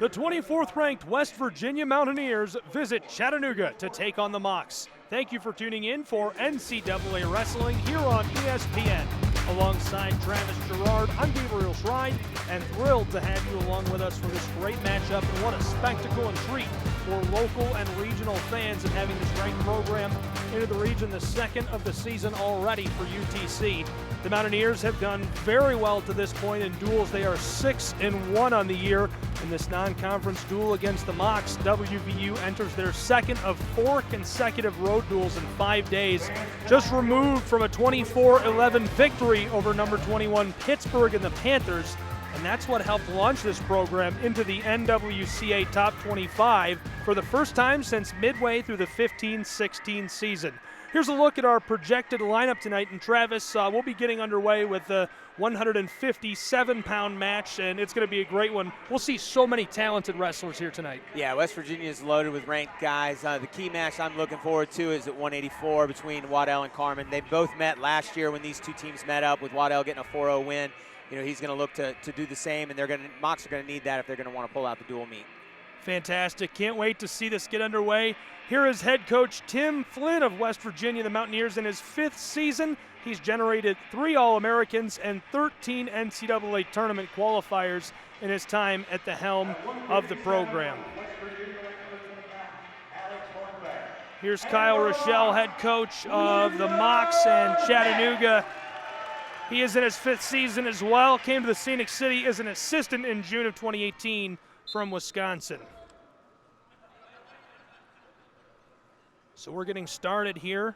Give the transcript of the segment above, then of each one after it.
The 24th ranked West Virginia Mountaineers visit Chattanooga to take on the Mocs. Thank you for tuning in for NCAA Wrestling here on ESPN. Alongside Travis Gerard, I'm Gabriel Schray, and thrilled to have you along with us for this great matchup. And what a spectacle and treat for local and regional fans of having this ranked program into the region, the second of the season already for UTC. The Mountaineers have done very well to this point in duels. They are 6-1 on the year in this non-conference duel against the Mocs. WVU enters their second of 4 consecutive road duels in 5 days, just removed from a 24-11 victory over number 21 Pittsburgh and the Panthers, and that's what helped launch this program into the NWCA Top 25 for the first time since midway through the 15-16 season. Here's a look at our projected lineup tonight, and Travis, we'll be getting underway with the 157-pound match, and it's going to be a great one. We'll see so many talented wrestlers here tonight. Yeah, West Virginia is loaded with ranked guys. The key match I'm looking forward to is at 184 between Waddell and Carmen. They both met last year when these two teams met up, with Waddell getting a 4-0 win. You know, he's going to look to do the same, and Mocs are going to need that if they're going to want to pull out the dual meet. Fantastic. Can't wait to see this get underway. Here is head coach Tim Flynn of West Virginia, the Mountaineers, in his 5th season. He's generated 3 All-Americans and 13 NCAA tournament qualifiers in his time at the helm of the program. Here's Kyle Rochelle, head coach of the Mocs and Chattanooga. He is in his 5th season as well. Came to the Scenic City as an assistant in June of 2018 from Wisconsin. So we're getting started here.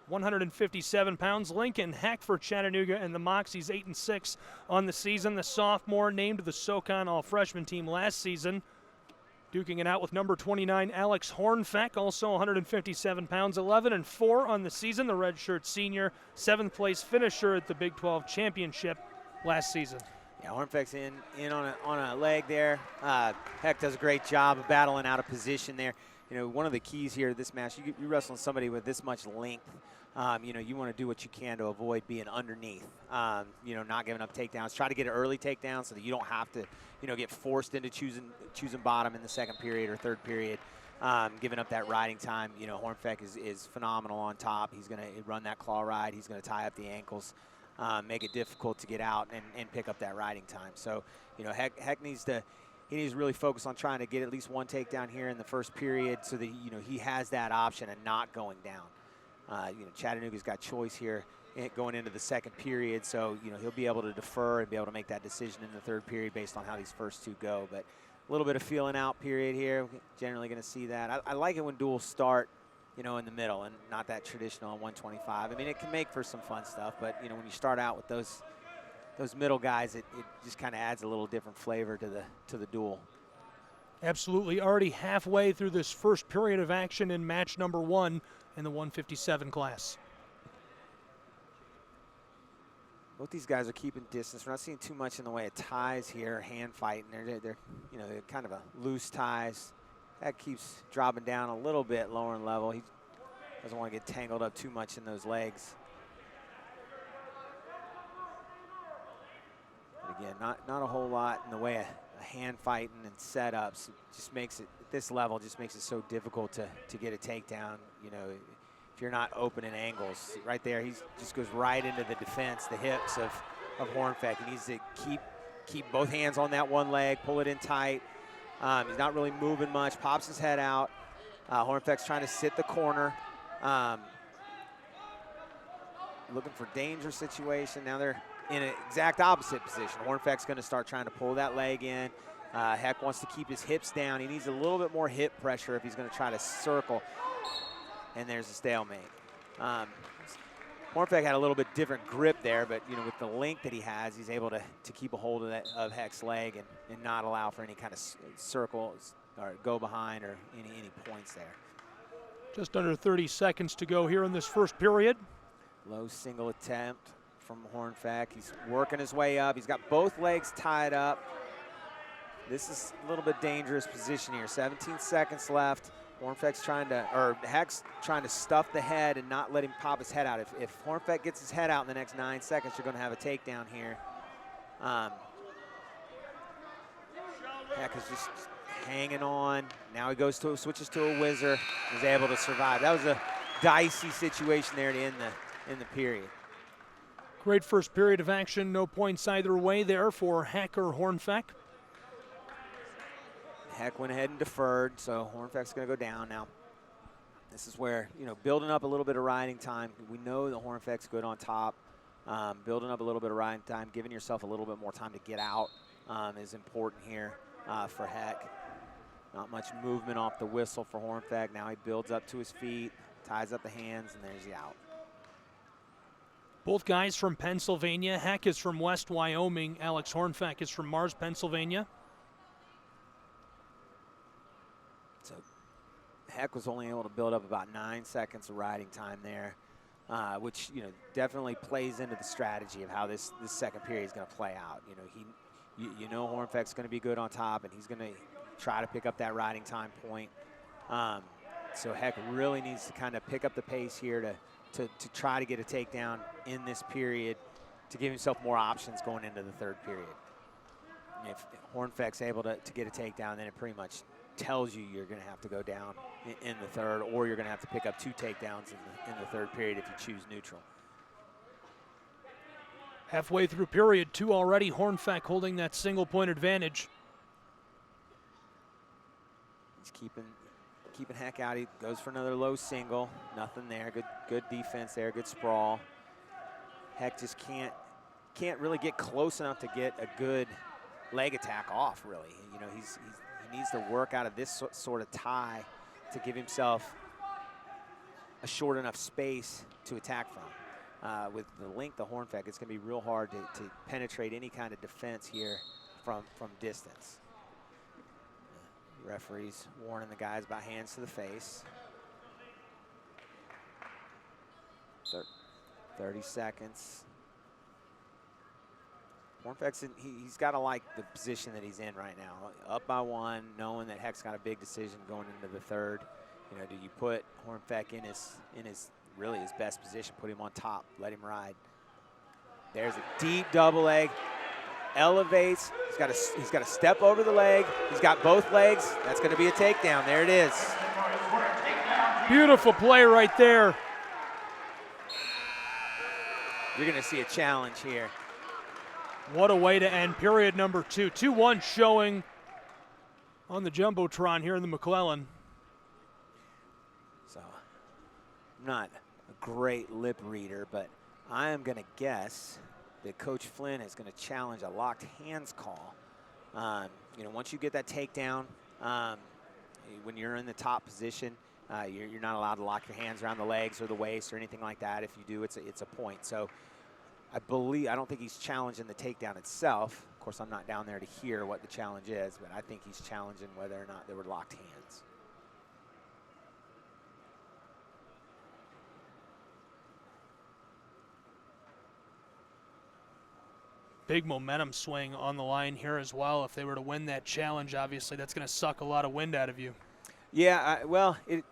157 pounds. Lincoln Heck for Chattanooga and the Mocs. He's 8-6 on the season. The sophomore named to the SoCon All-Freshman team last season. Duking it out with number 29, Alex Hornfeck, also 157 pounds, 11-4 on the season. The redshirt senior, 7th place finisher at the Big 12 Championship last season. Yeah, Hornfeck's in on a leg there. Heck does a great job of battling out of position there. You know, one of the keys here to this match, you're wrestling somebody with this much length. You know, you want to do what you can to avoid being underneath. You know, not giving up takedowns. Try to get an early takedown so that you don't have to, you know, get forced into choosing bottom in the 2nd period or 3rd period. Giving up that riding time. You know, Hornfeck is phenomenal on top. He's going to run that claw ride. He's going to tie up the ankles, make it difficult to get out and pick up that riding time. So, you know, Heck needs to really focus on trying to get at least one takedown here in the 1st period so that, you know, he has that option and not going down. You know, Chattanooga's got choice here going into the 2nd period, so, you know, he'll be able to defer and be able to make that decision in the 3rd period based on how these first 2 go. But a little bit of feeling out period here. We're generally going to see that. I like it when duels start, you know, in the middle and not that traditional 125. I mean, it can make for some fun stuff, but, you know, when you start out with those middle guys, it just kind of adds a little different flavor to the duel. Absolutely. Already halfway through this 1st period of action in match number 1 in the 157 class. Both these guys are keeping distance. We're not seeing too much in the way of ties here, hand fighting. They're you know, they're kind of a loose ties. That keeps dropping down a little bit lower in level. He doesn't want to get tangled up too much in those legs. But again, not a whole lot in the way of hand fighting and setups. It just makes it, at this level, just makes it so difficult to get a takedown. You know, if you're not opening angles. Right there, he just goes right into the defense, the hips of Hornfeck. He needs to keep both hands on that one leg, pull it in tight. He's not really moving much, pops his head out. Hornfeck's trying to sit the corner. Looking for danger situation. Now they're in an exact opposite position. Hornfeck's going to start trying to pull that leg in. Heck wants to keep his hips down. He needs a little bit more hip pressure if he's going to try to circle. And there's a stalemate. Hornfeck had a little bit different grip there, but, you know, with the length that he has, he's able to keep a hold of Heck's leg and not allow for any kind of circles or go behind or any points there. Just under 30 seconds to go here in this 1st period. Low single attempt from Hornfeck. He's working his way up. He's got both legs tied up. This is a little bit dangerous position here. 17 seconds left. Hornfeck's Heck's trying to stuff the head and not let him pop his head out. If Hornfeck gets his head out in the next 9 seconds, you're going to have a takedown here. Heck is just hanging on. Now he switches to a whizzer. He's able to survive. That was a dicey situation there to end the period. Great first period of action. No points either way there for Heck or Hornfeck. Heck went ahead and deferred, so Hornfeck's going to go down now. This is where, building up a little bit of riding time. We know the Hornfeck's good on top. Building up a little bit of riding time, giving yourself a little bit more time to get out is important here for Heck. Not much movement off the whistle for Hornfeck. Now he builds up to his feet, ties up the hands, and there's the out. Both guys from Pennsylvania. Heck is from West Wyoming. Alex Hornfeck is from Mars, Pennsylvania. So Heck was only able to build up about 9 seconds of riding time there, which definitely plays into the strategy of how this second period is going to play out. Hornfeck's going to be good on top, and he's going to try to pick up that riding time point. So Heck really needs to kind of pick up the pace here to try to get a takedown in this period to give himself more options going into the third period. And if Hornfeck's able to get a takedown, then it pretty much tells you you're going to have to go down in the third, or you're going to have to pick up 2 takedowns in the third period if you choose neutral. Halfway through period 2 already, Hornfeck holding that single point advantage. He's keeping Heck out. He goes for another low single. Nothing there. Good defense there. Good sprawl. Heck just can't really get close enough to get a good leg attack off, really. He needs to work out of this sort of tie to give himself a short enough space to attack from. With the length of Hornfeck, it's going to be real hard to penetrate any kind of defense here from distance. Referees warning the guys about hands to the face. 30 seconds. Hornfeck's he's got to like the position that he's in right now. Up by 1, knowing that Heck's got a big decision going into the third. Do you put Hornfeck in his really his best position, put him on top, let him ride? There's a deep double leg. Elevates. He's got to step over the leg. He's got both legs. That's going to be a takedown. There it is. Beautiful play right there. You're going to see a challenge here. What a way to end period number 2. 2-1 showing on the Jumbotron here in the McClellan. So, I'm not a great lip reader, but I am going to guess that Coach Flynn is going to challenge a locked hands call. Once you get that takedown, when you're in the top position, you're not allowed to lock your hands around the legs or the waist or anything like that. If you do, it's a point. So I don't think he's challenging the takedown itself. Of course, I'm not down there to hear what the challenge is, but I think he's challenging whether or not there were locked hands. Big momentum swing on the line here as well. If they were to win that challenge, obviously that's going to suck a lot of wind out of you. Yeah,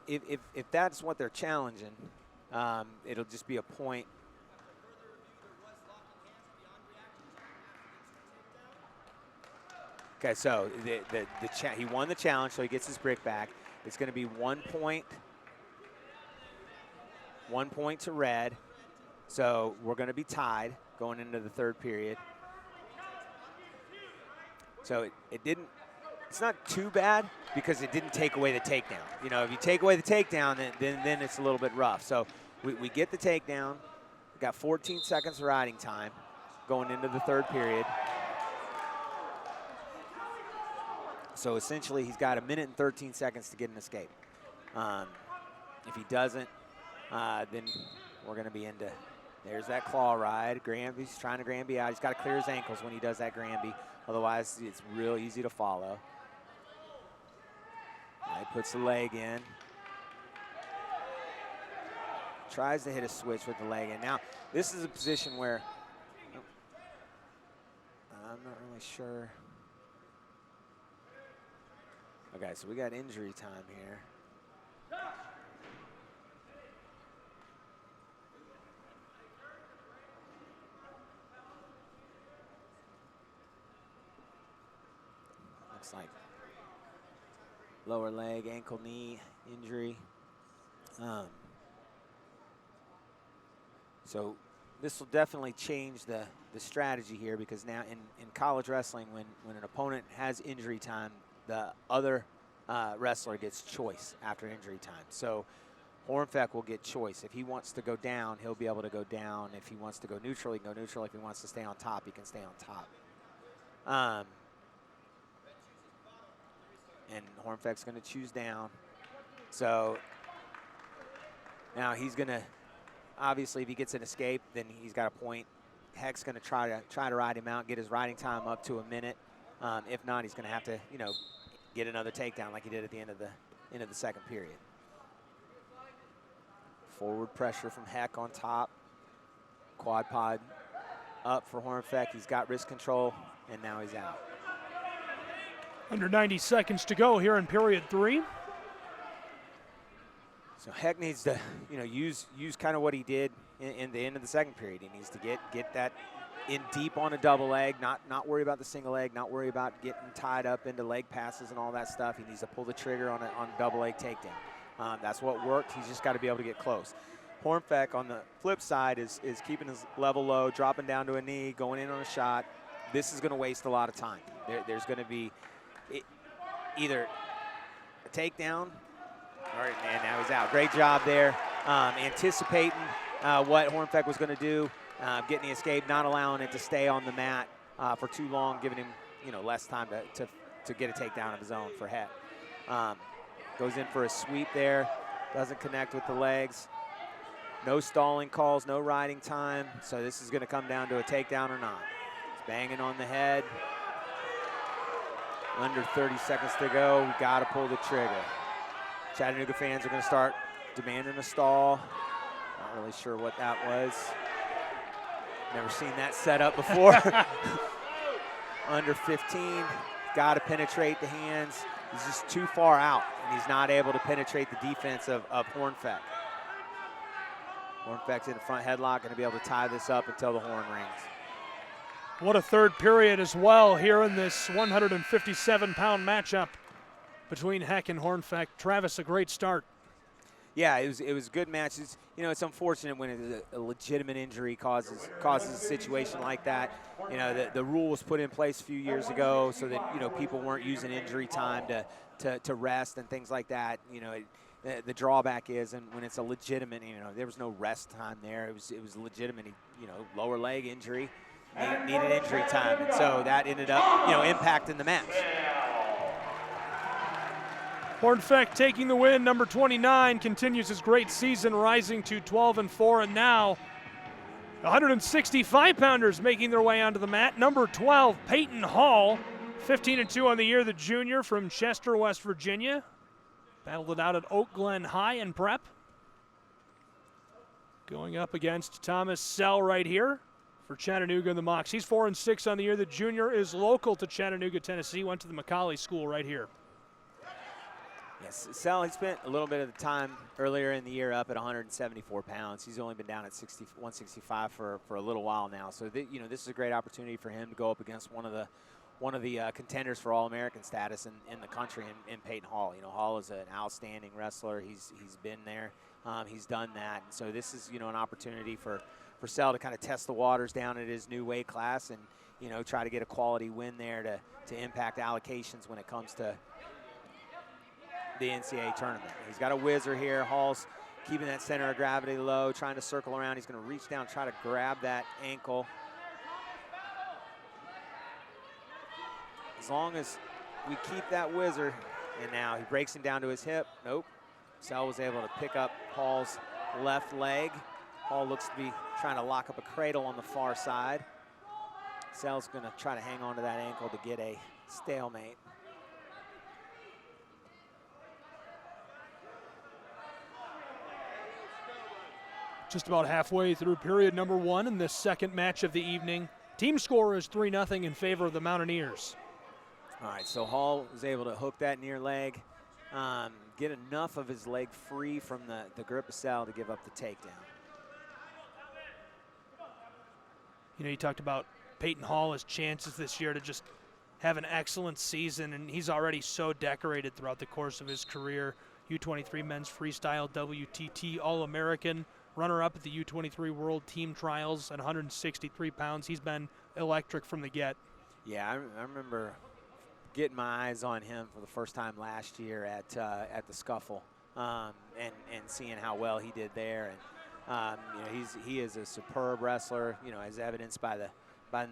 if that's what they're challenging, it'll just be a point. Okay, so he won the challenge, so he gets his brick back. It's going to be 1 point. 1 point to red. So we're going to be tied going into the third period. So it's not too bad because it didn't take away the takedown. If you take away the takedown, then it's a little bit rough. So we get the takedown. We got 14 seconds of riding time going into the third period. So essentially, he's got 1 minute and 13 seconds to get an escape. If he doesn't, then we're going to be into. There's that claw ride. Granby's trying to Granby out. He's got to clear his ankles when he does that Granby. Otherwise, it's real easy to follow. He puts the leg in. Tries to hit a switch with the leg in. Now, this is a position where I'm not really sure. Okay, so we got injury time here. Looks like lower leg, ankle, knee injury. So this will definitely change the strategy here, because now in college wrestling, when an opponent has injury time, the other wrestler gets choice after injury time. So Hornfeck will get choice. If he wants to go down, he'll be able to go down. If he wants to go neutral, he can go neutral. If he wants to stay on top, he can stay on top. And Hornfeck's going to choose down. So now he's going to, obviously, if he gets an escape, then he's got a point. Heck's going to try to ride him out, get his riding time up to a minute. If not, he's going to have to, get another takedown like he did at the end of the second period. Forward pressure from Heck on top. Quad pod up for Hornfeck. He's got wrist control, and now he's out. Under 90 seconds to go here in period 3. So Heck needs to, use kind of what he did in the end of the second period. He needs to get that in deep on a double leg, not worry about the single leg, not worry about getting tied up into leg passes and all that stuff. He needs to pull the trigger on a double leg takedown. That's what worked. He's just got to be able to get close. Hornfeck on the flip side is keeping his level low, dropping down to a knee, going in on a shot. This is going to waste a lot of time. There's going to be either a takedown, and now he's out. Great job there, anticipating what Hornfeck was going to do, getting the escape, not allowing it to stay on the mat for too long, giving him less time to get a takedown of his own for Heck. Goes in for a sweep there, doesn't connect with the legs. No stalling calls, no riding time, so this is going to come down to a takedown or not. He's banging on the head. Under 30 seconds to go, we got to pull the trigger. Chattanooga fans are going to start demanding a stall. Not really sure what that was. Never seen that set up before. Under 15, got to penetrate the hands. He's just too far out, and he's not able to penetrate the defense of Hornfeck. Hornfeck's in the front headlock, going to be able to tie this up until the horn rings. What a third period as well here in this 157-pound matchup between Heck and Hornfeck. Travis, a great start. Yeah, it was a good match. It's unfortunate when a legitimate injury causes a situation like that. The rule was put in place a few years ago so that people weren't using injury time to rest and things like that. The drawback is, and when it's a legitimate, there was no rest time there. It was legitimate, lower leg injury, needed injury time, and so that ended up impacting the match. Hornfeck taking the win. Number 29 continues his great season, rising to 12-4, and now 165-pounders making their way onto the mat. Number 12, Peyton Hall, 15-2 on the year, the junior from Chester, West Virginia. Battled it out at Oak Glen High in prep. Going up against Thomas Sell right here for Chattanooga and the Mocs. He's 4-6 on the year. The junior is local to Chattanooga, Tennessee. Went to the McCauley School right here. Yes, Sell, he spent a little bit of the time earlier in the year up at 174 pounds. He's only been down at 165 for a little while now. So this is a great opportunity for him to go up against one of the contenders for All-American status in the country in Peyton Hall. Hall is an outstanding wrestler. He's been there. He's done that. And so this is, an opportunity for Sell to kind of test the waters down at his new weight class and, try to get a quality win there to impact allocations when it comes to the NCAA tournament. He's got a whizzer here. Hall's keeping that center of gravity low, trying to circle around. He's going to reach down, try to grab that ankle. As long as we keep that whizzer, and now he breaks him down to his hip. Nope. Sell was able to pick up Hall's left leg. Hall looks to be trying to lock up a cradle on the far side. Sell's going to try to hang on to that ankle to get a stalemate. Just about halfway through period number 1 in this second match of the evening. Team score is 3-0 in favor of the Mountaineers. All right, so Hall was able to hook that near leg, get enough of his leg free from the grip of Sell to give up the takedown. You talked about Peyton Hall, his chances this year to just have an excellent season, and he's already so decorated throughout the course of his career. U23 men's freestyle WTT All-American, runner-up at the U23 World Team Trials at 163 pounds. He's been electric from the get. Yeah, I remember getting my eyes on him for the first time last year at the Scuffle, and seeing how well he did there. And you know, he is a superb wrestler. You know, as evidenced by the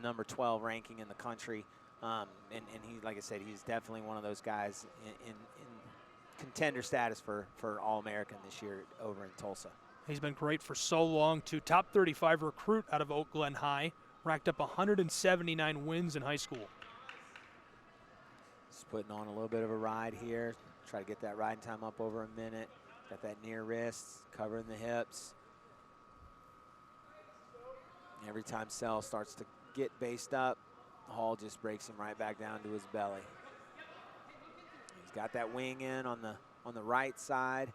number 12 ranking in the country. And he, like I said, he's definitely one of those guys in contender status for All-American this year over in Tulsa. He's been great for so long, too. Top 35 recruit out of Oak Glen High. Racked up 179 wins in high school. Just putting on a little bit of a ride here. Try to get that riding time up over a minute. Got that near wrist, covering the hips. Every time Sell starts to get based up, Hall just breaks him right back down to his belly. He's got that wing in on the right side.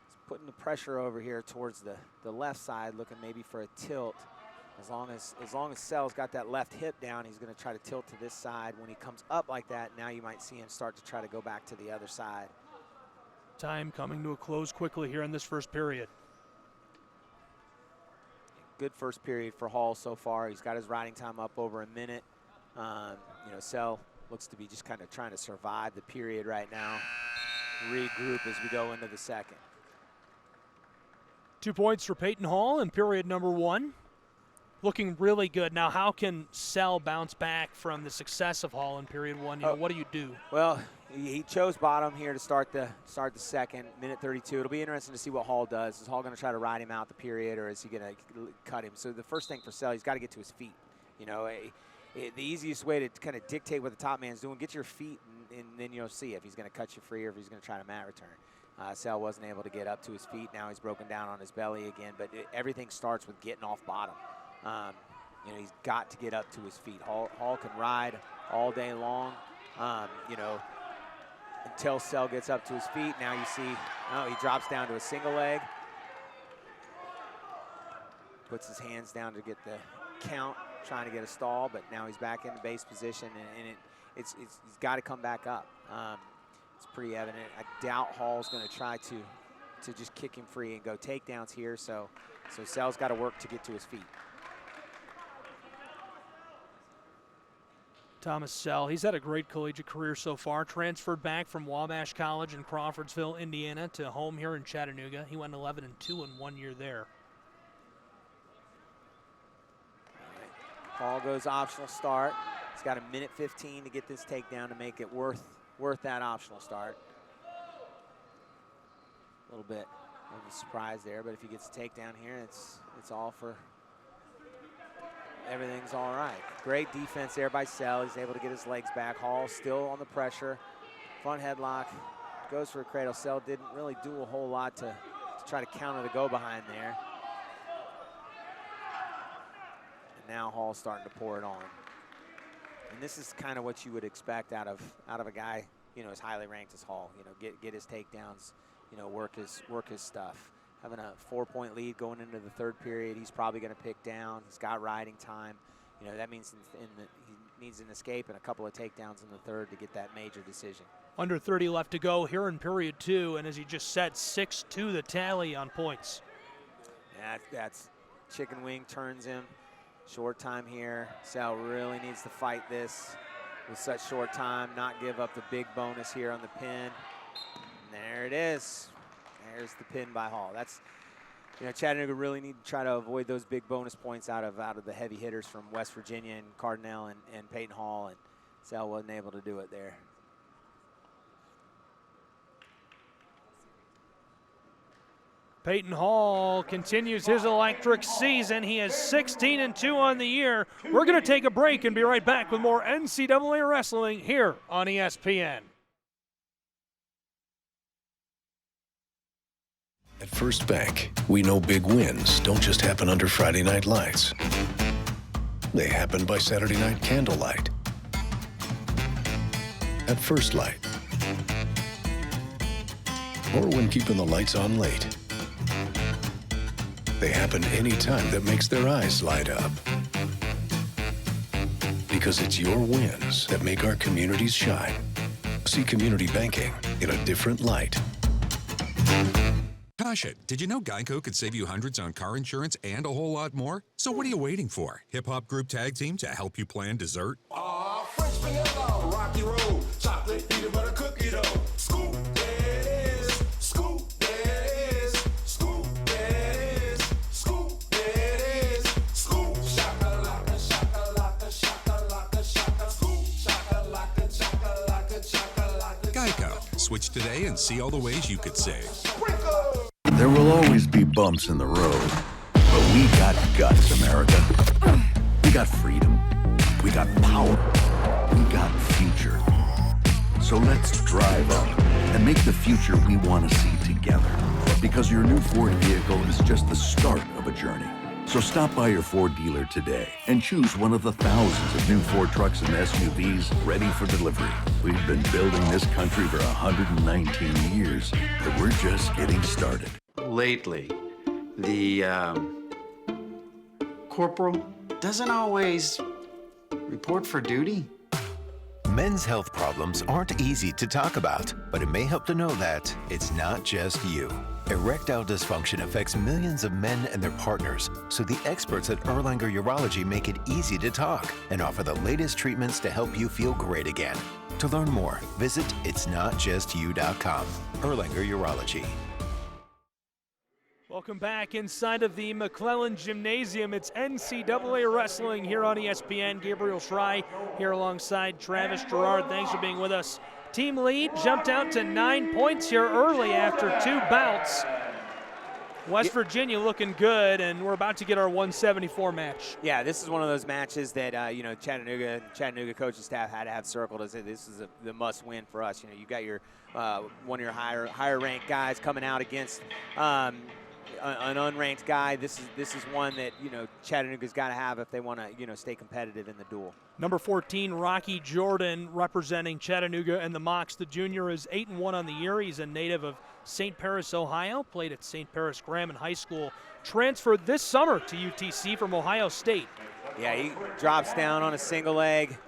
He's putting the pressure over here towards the left side, looking maybe for a tilt. As long as Sell's got that left hip down, he's going to try to tilt to this side. When he comes up like that, now you might see him start to try to go back to the other side. Time coming to a close quickly here in this first period. Good first period for Hall so far. He's got his riding time up over a minute. You know, Sell looks to be just kind of trying to survive the period right now. Regroup as we go into the second. 2 points for Peyton Hall in period number 1. Looking really good. Now, how can Sell bounce back from the success of Hall in period 1? You know, what do you do? Well, he chose bottom here to start the second, minute 32. It'll be interesting to see what Hall does. Is Hall going to try to ride him out the period, or is he going to cut him? So the first thing for Sell, he's got to get to his feet. You know, the easiest way to kind of dictate what the top man's doing, get to your feet, and then you'll see if he's going to cut you free or if he's going to try to mat return. Sell wasn't able to get up to his feet. Now he's broken down on his belly again, but everything starts with getting off bottom. You know, he's got to get up to his feet. Hall can ride all day long, you know, until Sell gets up to his feet. Now you see, oh, he drops down to a single leg. Puts his hands down to get the count, trying to get a stall, but now he's back in the base position, and he's got to come back up. It's pretty evident. I doubt Hall's going to try to just kick him free and go takedowns here, so Sell's got to work to get to his feet. Thomas Sell, he's had a great collegiate career so far. Transferred back from Wabash College in Crawfordsville, Indiana, to home here in Chattanooga. He went 11-2 in 1 year there. Hall goes optional start. He's got a minute 15 to get this takedown to make it worth that optional start. A little bit of a surprise there, but if he gets a takedown here, it's all for. Everything's all right. Great defense there by Sell. He's able to get his legs back. Hall still on the pressure. Front headlock. Goes for a cradle. Sell didn't really do a whole lot to try to counter the go behind there. And now Hall's starting to pour it on. And this is kind of what you would expect out of a guy, you know, as highly ranked as Hall. You know, get his takedowns, you know, work his stuff. Having a 4-point lead going into the third period, he's probably going to pick down. He's got riding time. You know, that means he needs an escape and a couple of takedowns in the third to get that major decision. Under 30 left to go here in period 2, and as he just said, 6-2 the tally on points. That's chicken wing turns him. Short time here. Sell really needs to fight this with such short time, not give up the big bonus here on the pin. And there it is. There's the pin by Hall. That's, you know, Chattanooga really need to try to avoid those big bonus points out of the heavy hitters from West Virginia and Cardinal and Peyton Hall, and Sell wasn't able to do it there. Peyton Hall continues his electric season. He is 16-2 on the year. We're going to take a break and be right back with more NCAA wrestling here on ESPN. At First Bank, we know big wins don't just happen under Friday night lights. They happen by Saturday night candlelight. At First Light. Or when keeping the lights on late. They happen any time that makes their eyes light up. Because it's your wins that make our communities shine. See community banking in a different light. Caution, did you know Geico could save you hundreds on car insurance and a whole lot more? So what are you waiting for? Hip Hop Group Tag Team to help you plan dessert? French vanilla, rocky road, chocolate peanut butter cookie dough. Scoop, there it is. Scoop, there it is. Scoop, there it is. Scoop, there it is. Scoop, shakalaka, shakalaka, shakalaka, shaka. Scoop, shakalaka, shakalaka, shakalaka. Geico. Switch today and see all the ways you could save. There will always be bumps in the road, but we got guts, America. We got freedom. We got power. We got future. So let's drive up and make the future we want to see together. Because your new Ford vehicle is just the start of a journey. So stop by your Ford dealer today and choose one of the thousands of new Ford trucks and SUVs ready for delivery. We've been building this country for 119 years, but we're just getting started. Lately, the corporal doesn't always report for duty. Men's health problems aren't easy to talk about, but it may help to know that it's not just you. Erectile dysfunction affects millions of men and their partners, so the experts at Erlanger Urology make it easy to talk and offer the latest treatments to help you feel great again. To learn more, visit itsnotjustyou.com. Erlanger Urology. Welcome back inside of the McClellan Gymnasium. It's NCAA Wrestling here on ESPN. Gabriel Schray here alongside Travis Gerard. Thanks for being with us. Team lead jumped out to 9 points here early after 2 bouts. West Virginia looking good, and we're about to get our 174 match. Yeah, this is one of those matches that Chattanooga coaching staff had to have circled as this is the must-win for us. You know, you got your one of your higher-ranked guys coming out against an unranked guy. This is one that Chattanooga's got to have if they want to stay competitive in the duel. Number 14, Rocky Jordan, representing Chattanooga and the Mocs. The junior is 8-1 on the year. He's a native of St. Paris, Ohio. Played at St. Paris Graham High School. Transferred this summer to UTC from Ohio State. Yeah, he drops down on a single leg.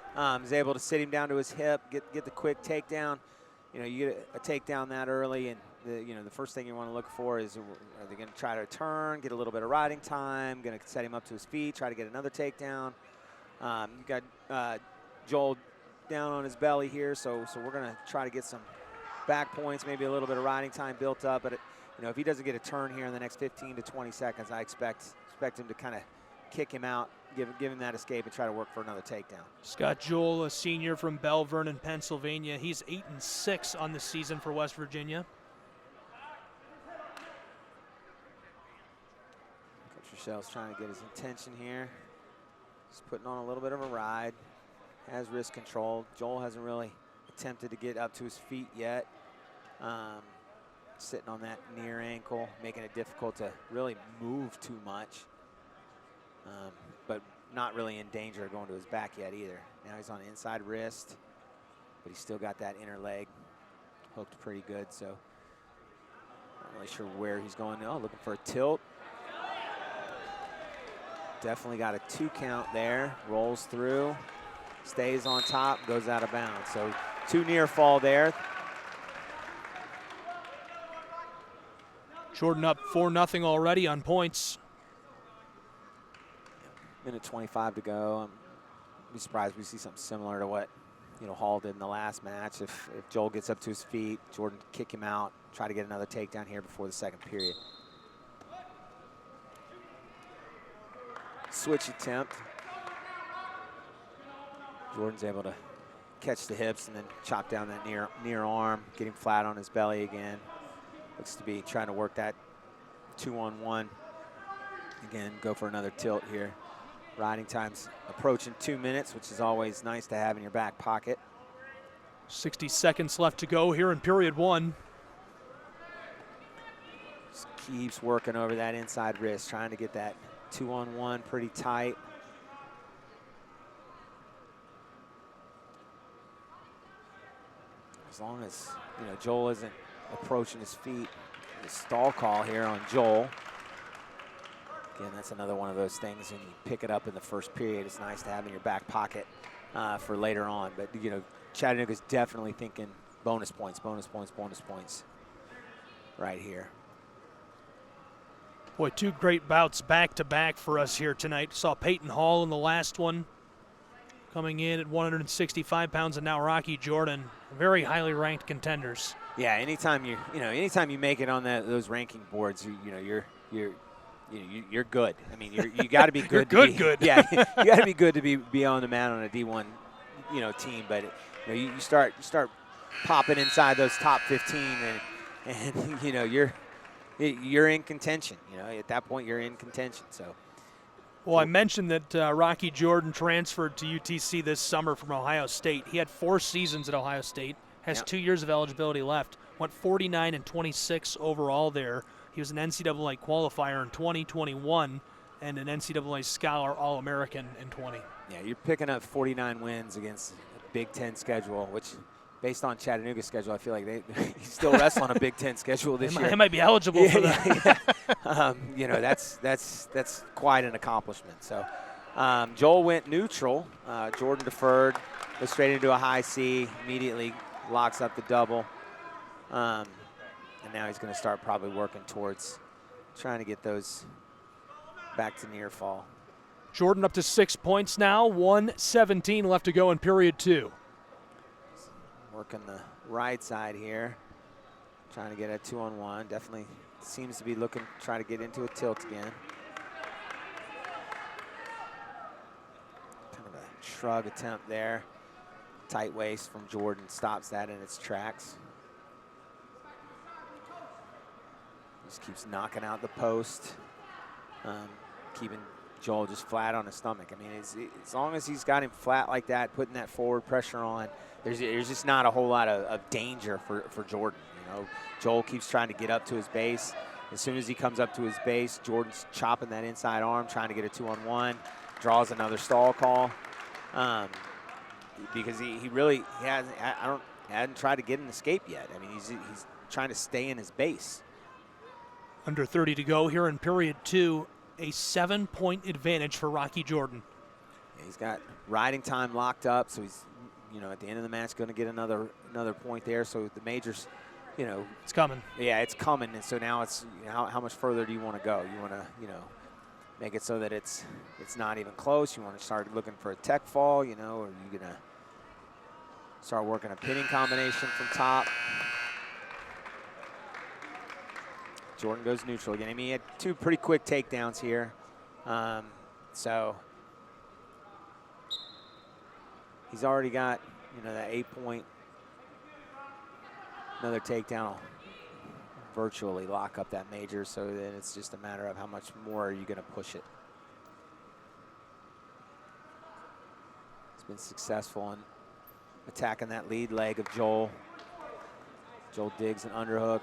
Is able to sit him down to his hip, get the quick takedown. You get a takedown that early, and the first thing you want to look for is, are they going to try to turn, get a little bit of riding time, going to set him up to his feet, try to get another takedown. You got Joel down on his belly here, so we're going to try to get some back points, maybe a little bit of riding time built up. But if he doesn't get a turn here in the next 15 to 20 seconds, I expect him to kind of kick him out, give him that escape, and try to work for another takedown. Scott Joel, a senior from Belle Vernon, Pennsylvania. He's 8-6 on the season for West Virginia. Coach Rochelle's trying to get his intention here. He's putting on a little bit of a ride. Has wrist control. Joel hasn't really attempted to get up to his feet yet. Sitting on that near ankle, making it difficult to really move too much. But not really in danger of going to his back yet either. Now he's on inside wrist, but he's still got that inner leg hooked pretty good, so not really sure where he's going. Oh, looking for a tilt. Definitely got a 2 count there. Rolls through, stays on top, goes out of bounds. So 2 near fall there. Jordan up 4-0 already on points. Minute 25 to go. I'd be surprised if we see something similar to what Hall did in the last match. If Joel gets up to his feet, Jordan kick him out, try to get another takedown here before the second period. Switch attempt. Jordan's able to catch the hips and then chop down that near arm, get him flat on his belly again. Looks to be trying to work that 2-on-1. Again, go for another tilt here. Riding time's approaching 2 minutes, which is always nice to have in your back pocket. 60 seconds left to go here in period 1. Just keeps working over that inside wrist, trying to get that 2-on-1 pretty tight. As long as Joel isn't approaching his feet. The stall call here on Joel. Again, that's another one of those things, and you pick it up in the first period. It's nice to have in your back pocket for later on. But, you know, Chattanooga's definitely thinking bonus points right here. Boy, two great bouts back-to-back for us here tonight. Saw Peyton Hall in the last one coming in at 165 pounds, and now Rocky Jordan, very highly ranked contenders. Yeah, anytime you make it on those ranking boards, you're good. I mean, you got to be good. Good. Yeah, you got to be good to be on the mat on a D1, team. But you start popping inside those top 15, and you're in contention. At that point, you're in contention. So. Well, I mentioned that Rocky Jordan transferred to UTC this summer from Ohio State. He had 4 seasons at Ohio State, has 2 years of eligibility left, went 49 and 26 overall there. He was an NCAA qualifier in 2021 and an NCAA Scholar All-American in 20. Yeah, you're picking up 49 wins against a Big Ten schedule, which based on Chattanooga's schedule, I feel like he's still wrestling on a Big Ten schedule this year. He might be eligible for that. Yeah. That's quite an accomplishment. So Joel went neutral. Jordan deferred, goes straight into a high C, immediately locks up the double. And now he's going to start probably working towards trying to get those back to near fall. Jordan up to 6 points now, 1:17 left to go in period 2. Working the right side here, trying to get a 2-on-1. Definitely seems to be trying to get into a tilt again. Kind of a shrug attempt there. Tight waist from Jordan stops that in its tracks. Just keeps knocking out the post, keeping Joel just flat on his stomach. I mean, as long as he's got him flat like that, putting that forward pressure on, there's just not a whole lot of danger for Jordan. Joel keeps trying to get up to his base. As soon as he comes up to his base, Jordan's chopping that inside arm, trying to get a 2-on-1, draws another stall call, because he hadn't tried to get an escape yet. I mean, he's trying to stay in his base. Under 30 to go here in period 2, a 7-point advantage for Rocky Jordan. Yeah, he's got riding time locked up, so he's, at the end of the match going to get another point there. So the majors, it's coming. Yeah, it's coming, and so now it's how much further do you want to go? You want to make it so that it's not even close. You want to start looking for a tech fall, or are you gonna start working a pinning combination from top? Jordan goes neutral again. I mean, he had 2 pretty quick takedowns here. So he's already got, that 8-point. Another takedown will virtually lock up that major, so then it's just a matter of how much more are you going to push it. He's been successful in attacking that lead leg of Joel. Joel digs an underhook.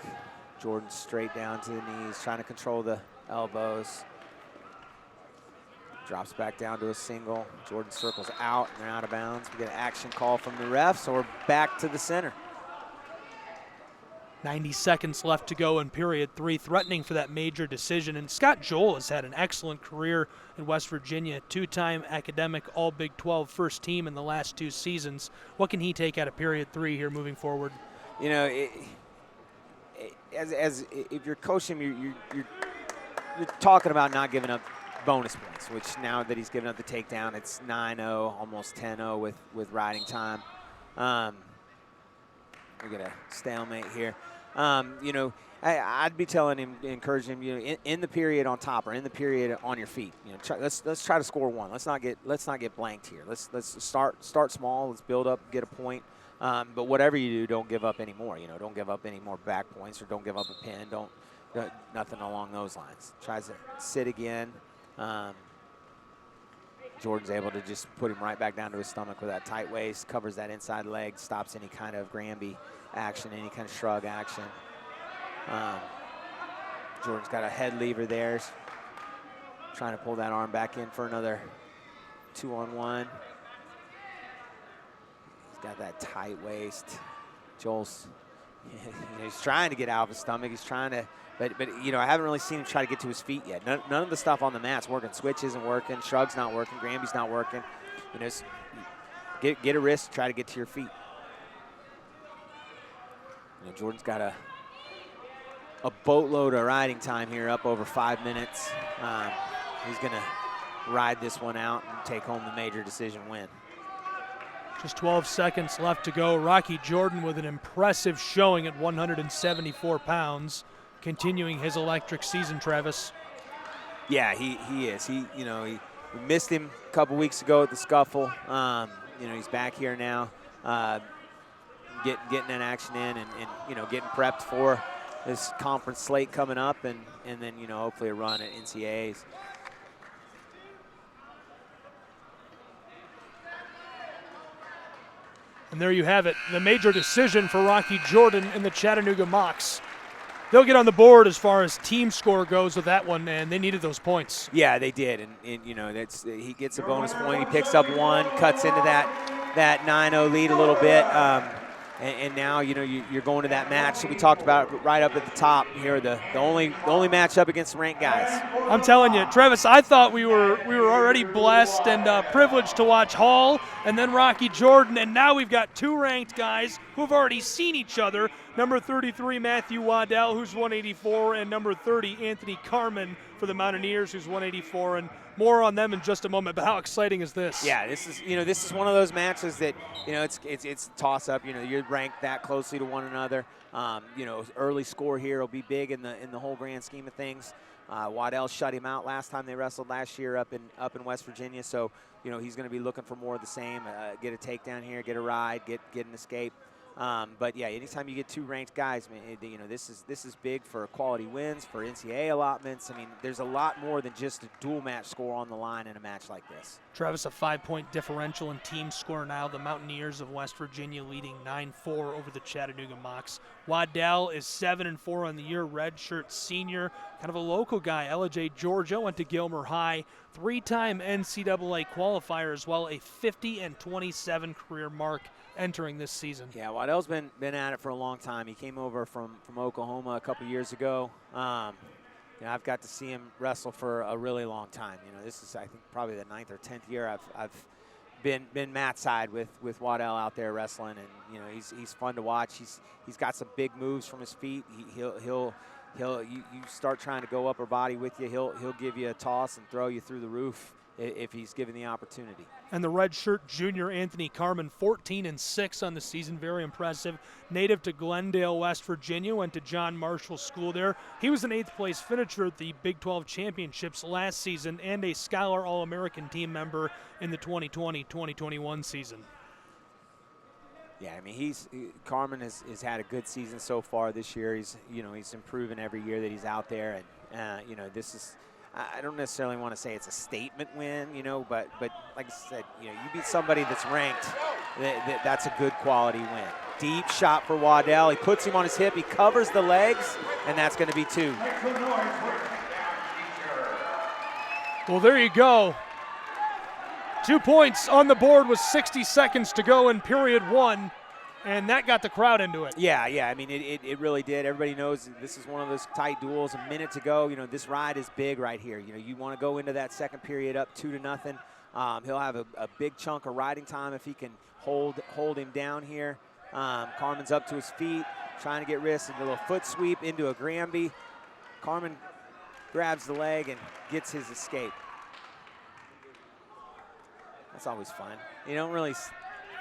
Jordan straight down to the knees, trying to control the elbows. Drops back down to a single. Jordan circles out, and they're out of bounds. We get an action call from the ref, so we're back to the center. 90 seconds left to go in period 3, threatening for that major decision. And Scott Joel has had an excellent career in West Virginia, 2-time academic All-Big 12 first team in the last 2 seasons. What can he take out of period 3 here moving forward? As if you're coaching him, you're talking about not giving up bonus points, which now that he's given up the takedown, it's 9-0, almost 10-0 with riding time. We get a stalemate here. I'd be telling him, encouraging him, in the period on top or in the period on your feet. Let's try to score 1. Let's not get blanked here. Let's start small. Let's build up, get a point. But whatever you do, don't give up any more. Don't give up any more back points, or don't give up a pin. Nothing along those lines. Tries to sit again. Jordan's able to just put him right back down to his stomach with that tight waist, covers that inside leg, stops any kind of Granby action, any kind of shrug action. Jordan's got a head lever there, trying to pull that arm back in for another 2-on-1. He's got that tight waist. Joel's he's trying to get out of his stomach. He's trying to, but I haven't really seen him try to get to his feet yet. None of the stuff on the mat's working. Switch isn't working. Shrug's not working. Granby's not working. Get a wrist. Try to get to your feet. Jordan's got a boatload of riding time here, up over 5 minutes. He's going to ride this one out and take home the major decision win. Just 12 seconds left to go. Rocky Jordan with an impressive showing at 174 pounds, continuing his electric season, Travis. Yeah, he is. We missed him a couple weeks ago at the scuffle. He's back here now, getting an action in and getting prepped for this conference slate coming up, and then hopefully a run at NCAAs. And there you have it, the major decision for Rocky Jordan in the Chattanooga Mocs. They'll get on the board as far as team score goes with that one, and they needed those points. Yeah, they did, and he gets a bonus point. He picks up one, cuts into that 9-0 lead a little bit, and now you're going to that match that we talked about right up at the top here, the only matchup against ranked guys. I'm telling you, Travis, I thought we were already blessed and privileged to watch Hall and then Rocky Jordan, and now we've got two ranked guys who have already seen each other. Number 33, Matthew Waddell, who's 184, and number 30, Anthony Carmen for the Mountaineers, who's 184. And more on them in just a moment. But how exciting is this? Yeah, this is one of those matches that it's a toss up. You're ranked that closely to one another. Early score here will be big in the whole grand scheme of things. Waddell shut him out last time they wrestled last year up in West Virginia. So he's going to be looking for more of the same. Get a takedown here, get a ride, get an escape. But yeah, anytime you get two ranked guys, this is big for quality wins, for NCAA allotments. I mean, there's a lot more than just a dual match score on the line in a match like this. Travis, a 5-point differential in team score now. The Mountaineers of West Virginia leading 9-4 over the Chattanooga Mocs. Waddell is 7-4 on the year, redshirt senior, kind of a local guy. LJ Georgia went to Gilmer High, 3-time NCAA qualifier as well, a 50-27 career mark entering this season. Yeah, Waddell's been at it for a long time. He came over from Oklahoma a couple years ago. I've got to see him wrestle for a really long time. This is, I think, probably the 9th or 10th year I've been mat side with Waddell out there wrestling, and he's fun to watch. He's got some big moves from his feet. You start trying to go upper body with you, he'll give you a toss and throw you through the roof if he's given the opportunity. And the redshirt junior Anthony Carmen, 14-6 on the season, very impressive. Native to Glendale, West Virginia, went to John Marshall School there. He was an 8th place finisher at the Big 12 Championships last season and a Scholar All-American team member in the 2020-2021 season. Yeah, I mean, Carmen has had a good season so far this year. He's improving every year that he's out there, and this is, I don't necessarily want to say it's a statement win, but like I said, you beat somebody that's ranked, that's a good quality win. Deep shot for Waddell. He puts him on his hip. He covers the legs, and that's going to be 2. Well, there you go. 2 points on the board with 60 seconds to go in period 1. And that got the crowd into it. Yeah. I mean, it really did. Everybody knows this is one of those tight duels. A minute to go. This ride is big right here. You want to go into that second period up 2-0. He'll have a big chunk of riding time if he can hold him down here. Carmen's up to his feet, trying to get wrists, and a little foot sweep into a Granby. Carmen grabs the leg and gets his escape. That's always fun. You don't really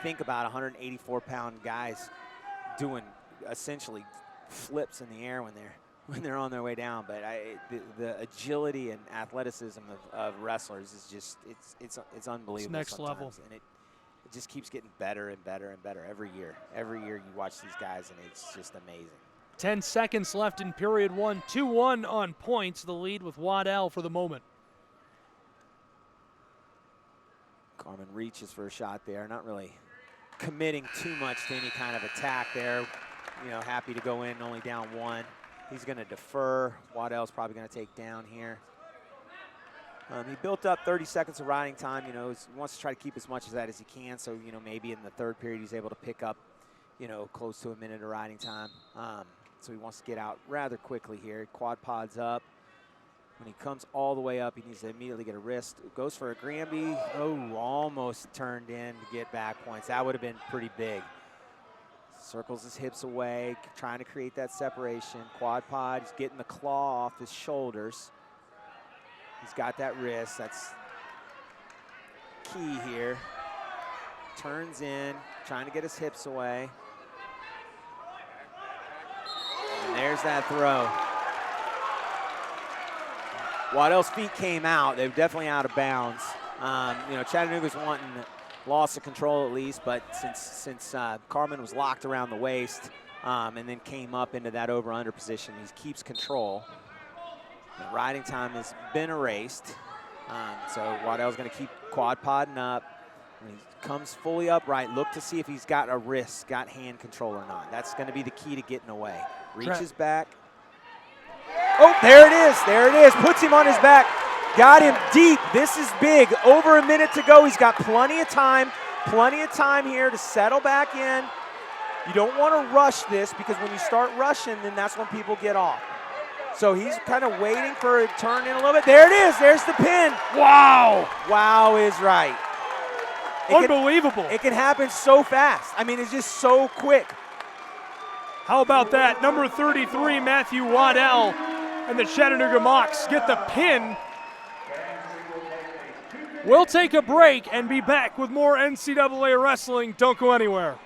think about 184-pound guys doing essentially flips in the air when they're on their way down, but the agility and athleticism of wrestlers is just it's unbelievable. It's next level, and it just keeps getting better and better and better every year. Every year you watch these guys, and it's just amazing. 10 seconds left in period 1. 2-1 on points. The lead with Waddell for the moment. Carmen reaches for a shot there, not really committing too much to any kind of attack there. Happy to go in, only down 1. He's going to defer. Waddell's probably going to take down here. He built up 30 seconds of riding time. He wants to try to keep as much of that as he can. So maybe in the third period he's able to pick up, you know, close to a minute of riding time. So he wants to get out rather quickly here. Quad pod's up. When he comes all the way up, he needs to immediately get a wrist. Goes for a Granby. Oh, almost turned in to get back points. That would have been pretty big. Circles his hips away, trying to create that separation. Quad pod, he's getting the claw off his shoulders. He's got that wrist. That's key here. Turns in, trying to get his hips away. And there's that throw. Waddell's feet came out. They were definitely out of bounds. You know, Chattanooga's wanting loss of control at least, but since Carmen was locked around the waist and then came up into that over-under position, he keeps control. The riding time has been erased. So Waddell's going to keep quad podding up. When he comes fully upright, look to see if he's got a wrist, got hand control or not. That's going to be the key to getting away. Reaches back. Oh, there it is. There it is. Puts him on his back. Got him deep. This is big. Over a minute to go. He's got plenty of time here to settle back in. You don't want to rush this because when you start rushing, then that's when people get off. So he's kind of waiting for it to turn in a little bit. There it is. There's the pin. Wow. Wow is right. Unbelievable. It can happen so fast. I mean, it's just so quick. How about that? Number 33, Matthew Waddell, and the Chattanooga Mocs get the pin. We'll take a break and be back with more NCAA wrestling. Don't go anywhere.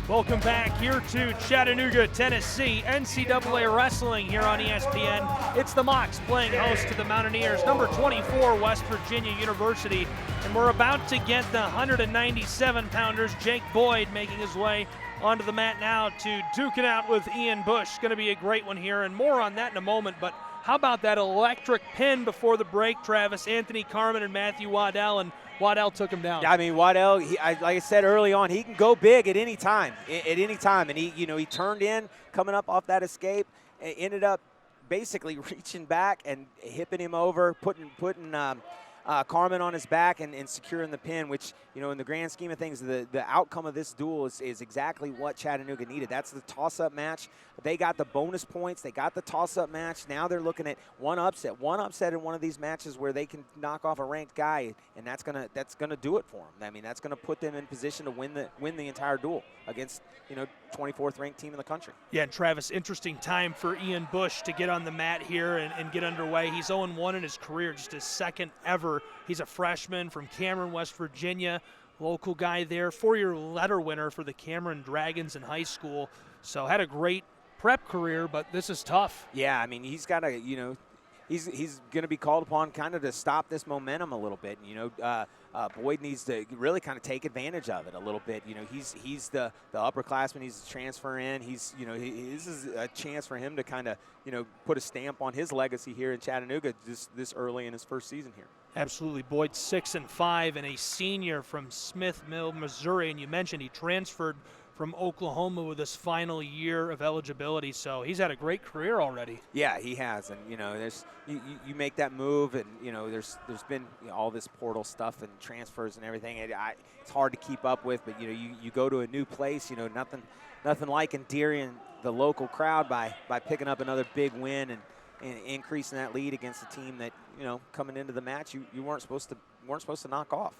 Welcome back here to Chattanooga, Tennessee. NCAA Wrestling here on ESPN. It's the Mocs playing host to the Mountaineers, number 24, West Virginia University. And we're about to get the 197-pounders. Jake Boyd making his way onto the mat now to duke it out with Ian Bush. Going to be a great one here, and more on that in a moment. But how about that electric pin before the break, Travis? Anthony Carmen and Matthew Waddell, and Waddell took him down. Yeah, I mean, Waddell, like I said early on, he can go big at any time. And he turned in, coming up off that escape, ended up basically reaching back and hipping him over, putting Carmen on his back and securing the pin, which, you know, in the grand scheme of things, the outcome of this duel is exactly what Chattanooga needed. That's the toss-up match. They got the bonus points. They got the toss-up match. Now they're looking at one upset in one of these matches where they can knock off a ranked guy, and that's gonna do it for them. I mean, that's gonna put them in position to win the entire duel against, you know, 24th ranked team in the country. Yeah, and Travis, interesting time for Ian Bush to get on the mat here and get underway. He's 0-1 in his career, just his second ever. He's a freshman from Cameron, West Virginia, local guy there, 4-year letter winner for the Cameron Dragons in high school. So had a great prep career, but this is tough. Yeah, I mean, he's got to, you know, he's going to be called upon kind of to stop this momentum a little bit. You know, Boyd needs to really kind of take advantage of it a little bit. You know, he's the upperclassman. He's a transfer in. He's, you know, this is a chance for him to kind of, you know, put a stamp on his legacy here in Chattanooga this early in his first season here. Absolutely. Boyd 6-5 and a senior from Smith Mill, Missouri. And you mentioned he transferred from Oklahoma with his final year of eligibility, so he's had a great career already. Yeah, he has, and you know, there's you make that move, and you know, there's been, you know, all this portal stuff and transfers and everything. It's hard to keep up with, but you know, you go to a new place, you know, nothing like endearing the local crowd by picking up another big win and increasing that lead against a team that, you know, coming into the match you weren't supposed to knock off.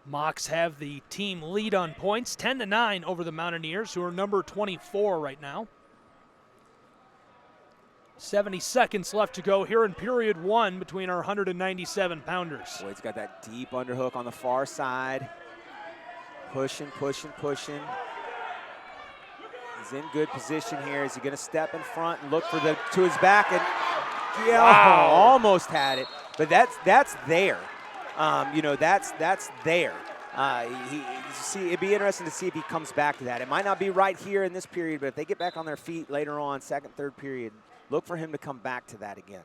Mocs have the team lead on points, 10-9 over the Mountaineers, who are number 24 right now. 70 seconds left to go here in period one between our 197-pounders. Boyd's got that deep underhook on the far side. Pushing. He's in good position here. Is he going to step in front and look to his back? And yeah, wow, almost had it, but that's there. You know, that's there. It'd be interesting to see if he comes back to that. It might not be right here in this period, but if they get back on their feet later on, second, third period, look for him to come back to that again.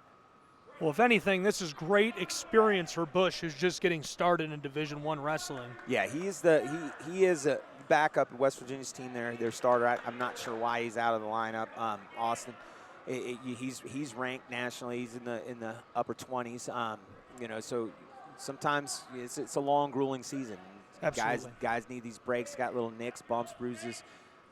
Well, if anything, this is great experience for Bush, who's just getting started in Division I wrestling. Yeah, he is a backup at West Virginia's team there, their starter. I'm not sure why he's out of the lineup. Austin, he's ranked nationally. He's in the upper 20s. You know, so sometimes it's a long, grueling season. Absolutely. Guys need these breaks. Got little nicks, bumps, bruises.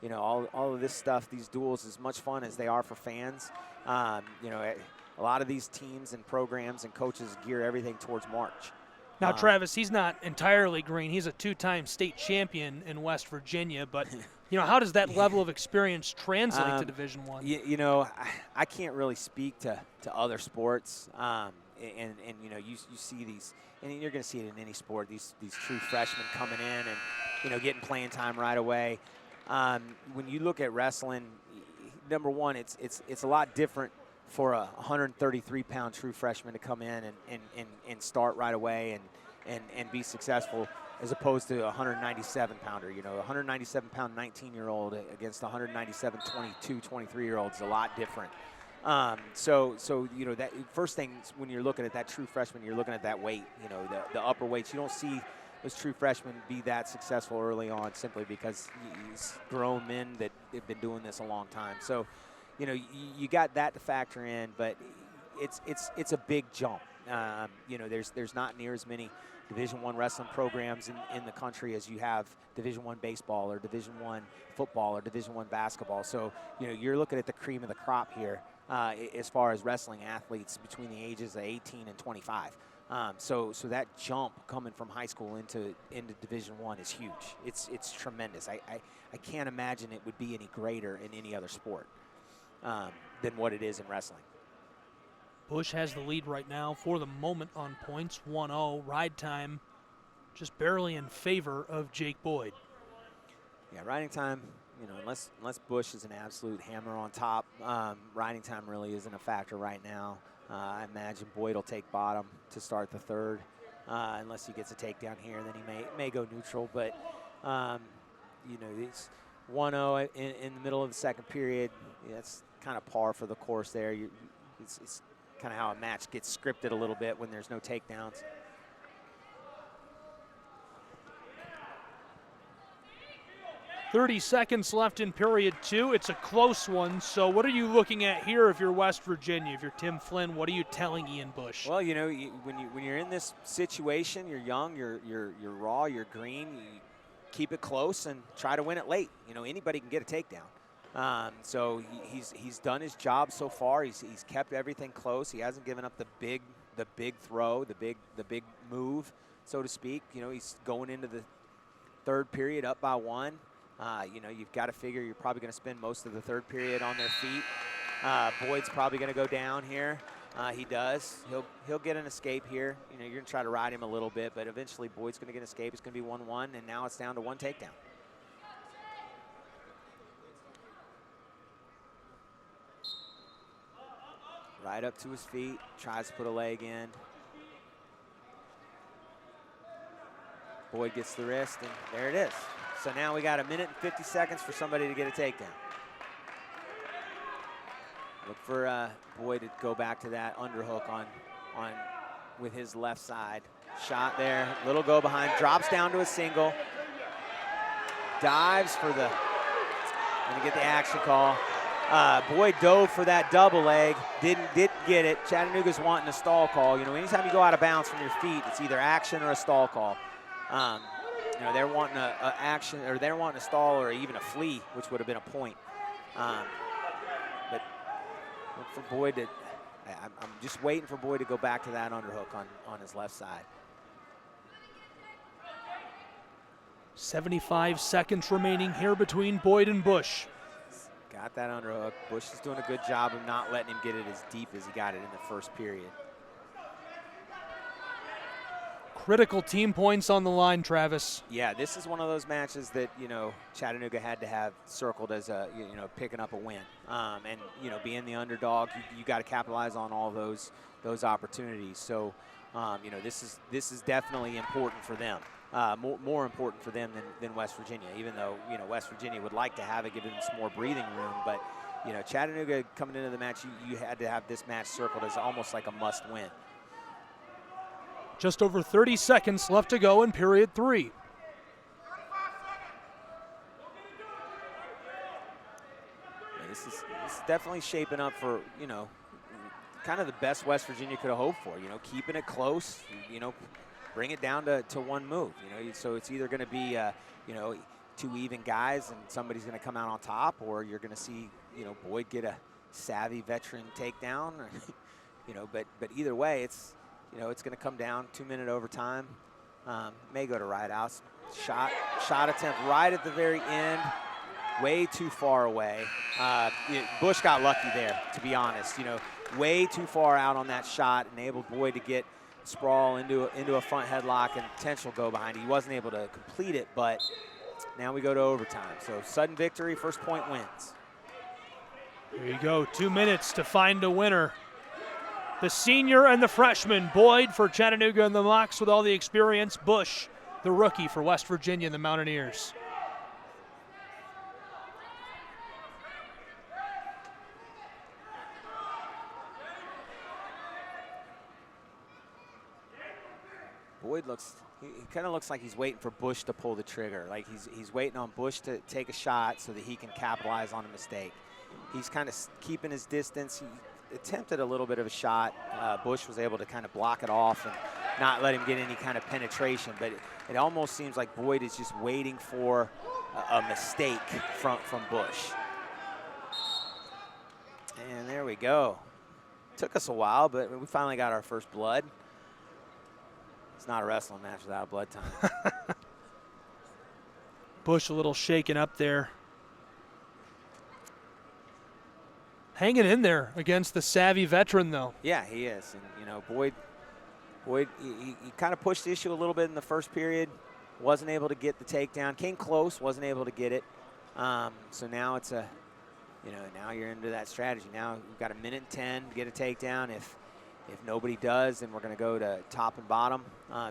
You know, all of this stuff. These duels, as much fun as they are for fans. You know, a lot of these teams and programs and coaches gear everything towards March. Now, Travis, he's not entirely green. He's a two-time state champion in West Virginia. But, you know, how does that level of experience translate to Division I? You know, I can't really speak to other sports. And you know, you see these, and you're going to see it in any sport, these true freshmen coming in and, you know, getting playing time right away. When you look at wrestling, number one, it's a lot different for a 133-pound true freshman to come in and start right away and be successful, as opposed to a 197-pounder. You know, a 197-pound 19-year-old against a 197 22, 23-year-old is a lot different. So you know, that first thing when you're looking at that true freshman, you're looking at that weight. You know, the upper weights. You don't see those true freshmen be that successful early on simply because he's grown men that have been doing this a long time. So, you know, you got that to factor in, but it's a big jump. You know, there's not near as many Division I wrestling programs in the country as you have Division I baseball or Division I football or Division I basketball. So, you know, you're looking at the cream of the crop here as far as wrestling athletes between the ages of 18 and 25. So that jump coming from high school into Division I is huge. It's tremendous. I can't imagine it would be any greater in any other sport than what it is in wrestling. Bush has the lead right now for the moment on points, 1-0. Ride time just barely in favor of Jake Boyd. Yeah, riding time, you know, unless Bush is an absolute hammer on top, riding time really isn't a factor right now. I imagine Boyd will take bottom to start the third, unless he gets a takedown here, then he may go neutral. But, you know, it's 1-0 in the middle of the second period. Yeah, that's kind of par for the course there. It's kind of how a match gets scripted a little bit when there's no takedowns. 30 seconds left in period 2. It's a close one. So what are you looking at here if you're West Virginia? If you're Tim Flynn, what are you telling Ian Bush? Well, you know, when you're in this situation, you're young, you're raw, you're green. You keep it close and try to win it late. You know, anybody can get a takedown. So he's done his job so far. He's kept everything close. He hasn't given up the big throw, the big move, so to speak. You know, he's going into the third period up by 1. You know, you've got to figure you're probably going to spend most of the third period on their feet. Boyd's probably going to go down here. He does. He'll get an escape here. You know, you're going to try to ride him a little bit, but eventually Boyd's going to get an escape. It's going to be 1-1, and now it's down to 1 takedown. Right up to his feet, tries to put a leg in. Boyd gets the wrist, and there it is. So now we got 1 minute and 50 seconds for somebody to get a takedown. Look for Boyd to go back to that underhook on with his left side. Shot there, little go behind, drops down to a single. Dives for the, gonna get the action call. Boyd dove for that double leg, didn't get it. Chattanooga's wanting a stall call. You know, anytime you go out of bounds from your feet, it's either action or a stall call. You know, they're wanting a action, or they're wanting a stall or even a flee, which would have been a point. But look for Boyd to, I'm just waiting for Boyd to go back to that underhook on his left side. 75 seconds remaining here between Boyd and Bush. Got that underhook. Bush is doing a good job of not letting him get it as deep as he got it in the first period. Critical team points on the line, Travis. Yeah, this is one of those matches that, you know, Chattanooga had to have circled as a, you know, picking up a win. And, you know, being the underdog, you got to capitalize on all those opportunities. So, you know, this is definitely important for them. More important for them than West Virginia, even though, you know, West Virginia would like to have it, give them some more breathing room. But, you know, Chattanooga coming into the match, you had to have this match circled as almost like a must win. Just over 30 seconds left to go in period 3. Yeah, this is definitely shaping up for, you know, kind of the best West Virginia could have hoped for. You know, keeping it close, you know, bring it down to one move. You know, so it's either going to be, you know, 2 even guys and somebody's going to come out on top, or you're going to see, you know, Boyd get a savvy veteran takedown. Or, you know, but either way, it's, you know, it's going to come down 2-minute overtime. May go to right outs. Shot attempt right at the very end, way too far away. Bush got lucky there, to be honest. You know, way too far out on that shot, enabled Boyd to get sprawl into a front headlock and potential go behind. He wasn't able to complete it, but now we go to overtime. So sudden victory, first point wins. There you go, 2 minutes to find a winner. The senior and the freshman, Boyd for Chattanooga and the Mocs with all the experience. Bush, the rookie for West Virginia and the Mountaineers. Boyd he kind of looks like he's waiting for Bush to pull the trigger. Like he's waiting on Bush to take a shot so that he can capitalize on a mistake. He's kind of keeping his distance. He attempted a little bit of a shot. Bush was able to kind of block it off and not let him get any kind of penetration, but it almost seems like Boyd is just waiting for a mistake from Bush. And there we go. Took us a while, but we finally got our first blood. It's not a wrestling match without blood time. Bush a little shaken up there. Hanging in there against the savvy veteran, though. Yeah, he is. And, you know, Boyd, he kind of pushed the issue a little bit in the first period. Wasn't able to get the takedown. Came close, wasn't able to get it. So now it's now you're into that strategy. Now we've got 1 minute and 10 to get a takedown. If nobody does, then we're going to go to top and bottom,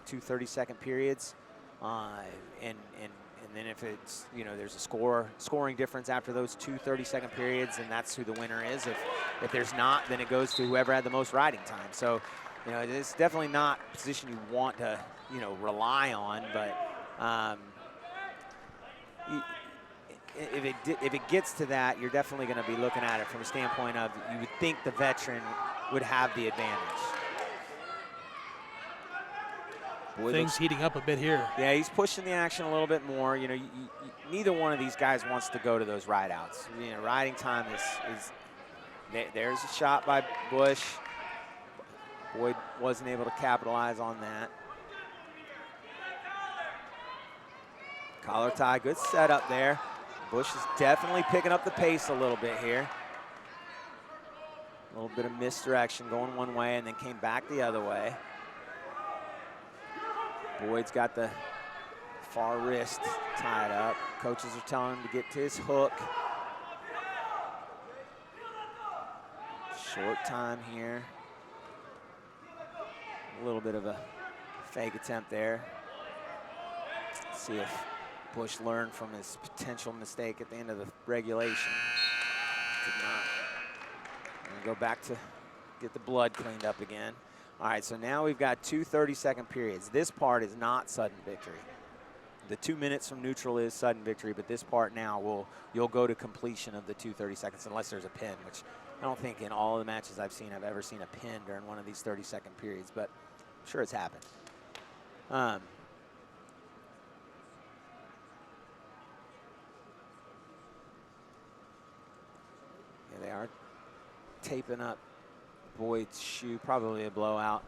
2 30-second periods. And then if it's, you know, there's a scoring difference after those 2 30-second periods, and that's who the winner is. If there's not, then it goes to whoever had the most riding time. So, you know, it's definitely not a position you want to, you know, rely on, but if it gets to that, you're definitely going to be looking at it from a standpoint of you would think the veteran would have the advantage. Boyd Things heating up a bit here. Yeah, he's pushing the action a little bit more. You know, neither one of these guys wants to go to those ride outs. You know, riding time is there's a shot by Bush. Boyd wasn't able to capitalize on that. Collar tie, good setup there. Bush is definitely picking up the pace a little bit here. A little bit of misdirection, going one way and then came back the other way. Boyd's got the far wrist tied up. Coaches are telling him to get to his hook. Short time here. A little bit of a fake attempt there. Let's see if Bush learned from his potential mistake at the end of the regulation. Did not. Gonna go back to get the blood cleaned up again. All right, so now we've got 2 30-second periods. This part is not sudden victory. The 2 minutes from neutral is sudden victory, but this part now you'll go to completion of the 2 30 seconds unless there's a pin, which I don't think in all the matches I've seen I've ever seen a pin during one of these 30-second periods, but I'm sure it's happened. Yeah, they are taping up Boyd's shoe, probably a blowout.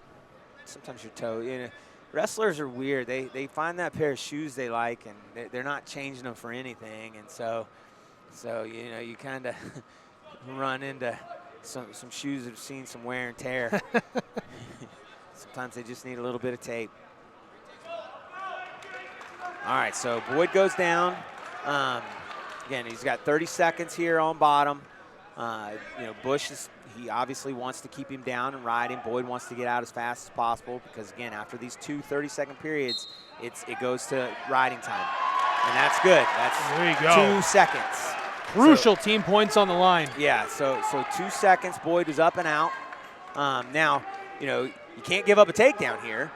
Sometimes your toe, you know, wrestlers are weird. They find that pair of shoes they like, and they're not changing them for anything. And so you know, you kind of run into some shoes that have seen some wear and tear. Sometimes they just need a little bit of tape. All right, so Boyd goes down. Again, he's got 30 seconds here on bottom. You know, Bush he obviously wants to keep him down and ride him. Boyd wants to get out as fast as possible because, again, after these 2 30-second periods, it goes to riding time. And that's good. There you That's go. 2 seconds. Crucial team points on the line. Yeah, so 2 seconds, Boyd is up and out. Now, you know, you can't give up a takedown here.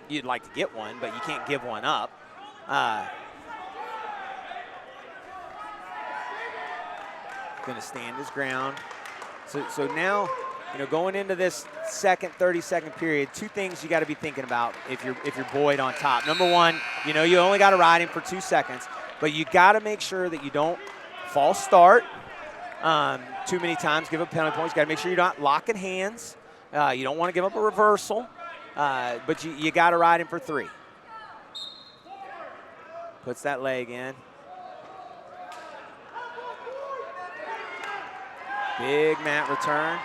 You'd like to get one, but you can't give one up. Going to stand his ground. So now, you know, going into this second 30-second period, 2 things you got to be thinking about if you're Boyd on top. Number one, you know, you only got to ride him for 2 seconds, but you got to make sure that you don't false start too many times, give up penalty points. You got to make sure you're not locking hands. You don't want to give up a reversal, but you got to ride him for 3. Puts that leg in. Big mat return.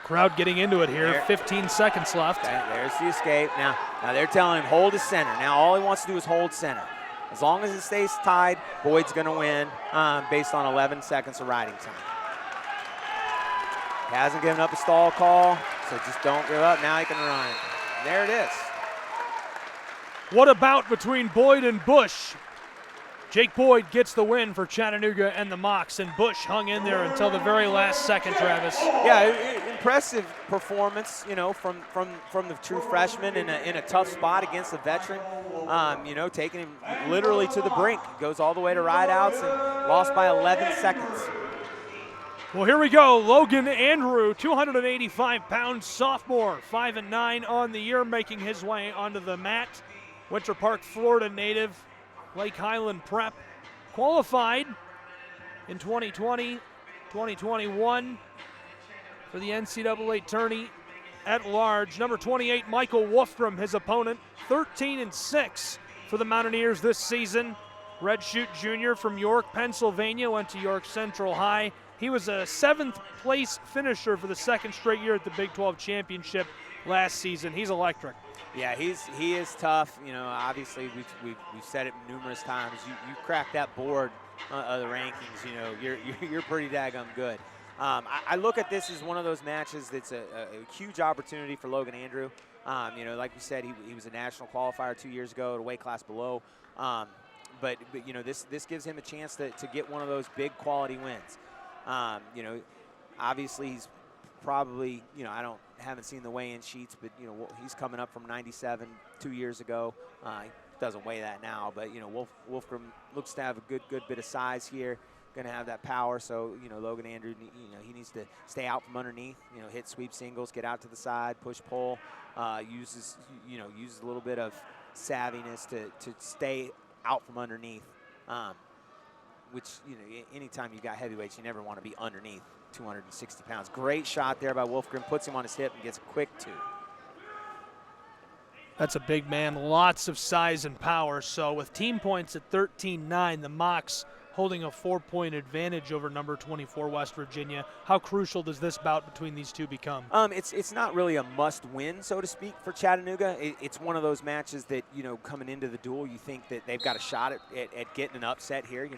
Crowd getting into it here. There. 15 seconds left. Okay, there's the escape. Now they're telling him hold his center. Now all he wants to do is hold center. As long as it stays tied, Boyd's going to win based on 11 seconds of riding time. He hasn't given up a stall call, so just don't give up. Now he can run. And there it is. What about between Boyd and Bush? Jake Boyd gets the win for Chattanooga and the Mocs, and Bush hung in there until the very last second, Travis. Yeah, impressive performance, you know, from the true freshman in a tough spot against a veteran. You know, taking him literally to the brink. Goes all the way to rideouts and lost by 11 seconds. Well, here we go. Logan Andrew, 285-pound sophomore, 5-9 on the year, making his way onto the mat. Winter Park, Florida native. Lake Highland Prep, qualified in 2020, 2021 for the NCAA tourney at large. Number 28, Michael Wolfram, his opponent, 13-6 for the Mountaineers this season. Red Shoot Jr. from York, Pennsylvania, went to York Central High. He was a 7th place finisher for the 2nd straight year at the Big 12 Championship last season. He's electric. Yeah, he is tough. You know, obviously we've said it numerous times. You crack that board of the rankings, you know, you're pretty daggum good. I look at this as one of those matches that's a huge opportunity for Logan Andrew. You know, like we said, he was a national qualifier 2 years ago at a weight class below. But you know, this gives him a chance to get one of those big quality wins. You know, obviously he's probably, haven't seen the weigh-in sheets, but, he's coming up from 97 2 years ago. He doesn't weigh that now, but, Wolfgram looks to have a good bit of size here. Going to have that power, so, Logan Andrew, he needs to stay out from underneath, hit sweep singles, get out to the side, push pull, uses a little bit of savviness to stay out from underneath, which, anytime you got heavyweights, you never want to be underneath 260 pounds. Great shot there by Wolfgram, puts him on his hip and gets a quick 2. That's a big man, lots of size and power. So with team points at 13-9, the Mocs holding a 4-point advantage over number 24 West Virginia. How crucial does this bout between these two become? It's not really a must-win, so to speak, for Chattanooga. It's one of those matches that, coming into the duel, you think that they've got a shot at getting an upset here.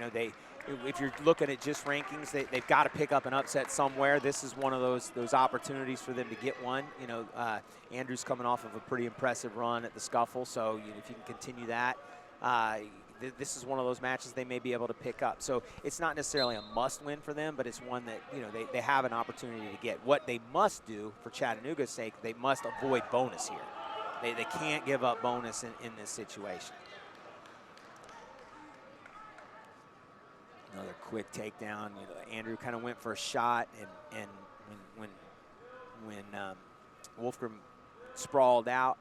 If you're looking at just rankings, they've got to pick up an upset somewhere. This is one of those opportunities for them to get one. Andrew's coming off of a pretty impressive run at the Scuffle, so if you can continue that, this is one of those matches they may be able to pick up. So it's not necessarily a must-win for them, but it's one that they have an opportunity to get. What they must do for Chattanooga's sake, they must avoid bonus here. They can't give up bonus in this situation. Another quick takedown. Andrew kind of went for a shot, and when Wolfgram sprawled out,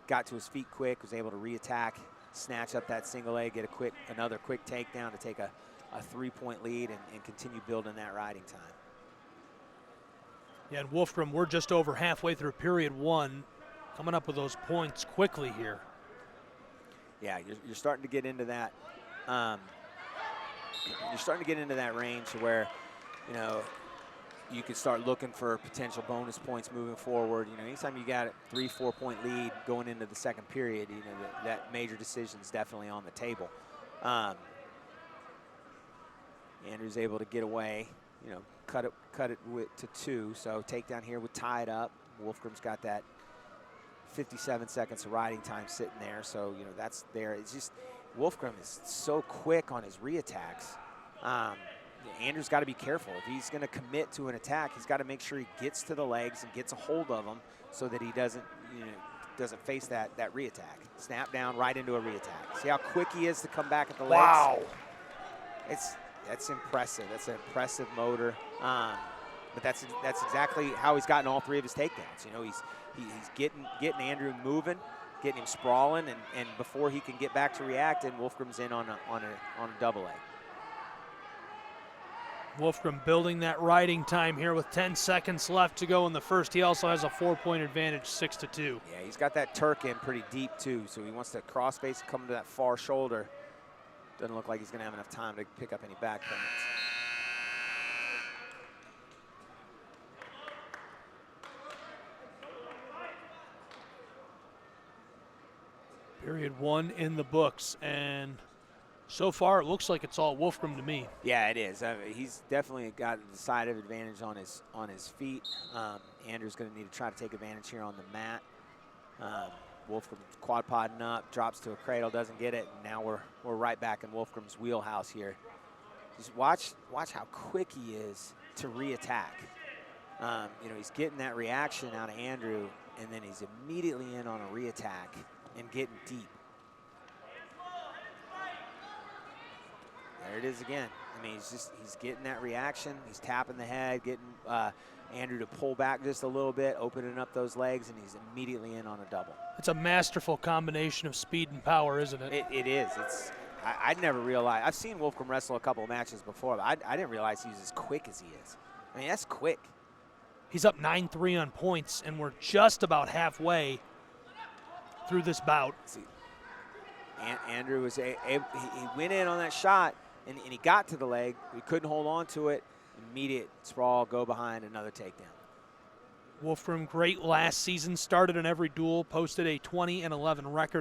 got to his feet quick, was able to reattack, snatch up that single leg, get another quick takedown to take a 3-point lead and continue building that riding time. Yeah, and Wolfgram, we're just over halfway through period 1, coming up with those points quickly here. Yeah, you're starting to get into that. You're starting to get into that range where, you can start looking for potential bonus points moving forward. Anytime you got a 3-4 point lead going into the second period, that major decision is definitely on the table. Andrew's able to get away, cut it to 2. So takedown here would tie it up. Wolfgram's got that 57 seconds of riding time sitting there. So, that's there. It's just Wolfgram is so quick on his reattacks. Andrew's got to be careful. If he's going to commit to an attack, he's got to make sure he gets to the legs and gets a hold of them so that he doesn't face that reattack. Snap down right into a reattack. See how quick he is to come back at the legs? Wow. That's impressive. That's an impressive motor. But that's exactly how he's gotten all 3 of his takedowns. He's getting Andrew moving, getting him sprawling, and before he can get back to react, and Wolfgram's in on a double leg. Wolfgram building that riding time here with 10 seconds left to go in the first. He also has a 4-point advantage, 6-2. Yeah, he's got that Turk in pretty deep too, so he wants to cross face and come to that far shoulder. Doesn't look like he's going to have enough time to pick up any back points. Period 1 in the books, and so far it looks like it's all Wolfgram to me. Yeah, it is. He's definitely got a decided advantage on his feet. Andrew's going to need to try to take advantage here on the mat. Wolfgram quad podding up, drops to a cradle, doesn't get it, and now we're right back in Wolfgram's wheelhouse here. Just watch how quick he is to reattack. He's getting that reaction out of Andrew, and then he's immediately in on a reattack and getting deep. There it is again. He's getting that reaction. He's tapping the head, getting Andrew to pull back just a little bit, opening up those legs, and he's immediately in on a double. It's a masterful combination of speed and power, isn't it? It is. I'd never realized. I've seen Wolfgram wrestle a couple of matches before, but I didn't realize he was as quick as he is. That's quick. He's up 9-3 on points, and we're just about halfway through this bout. See, Andrew was he went in on that shot, and he got to the leg. He couldn't hold on to it. Immediate sprawl, go behind, another takedown. Wolfgram, great last season, started in every duel, posted a 20-11 record.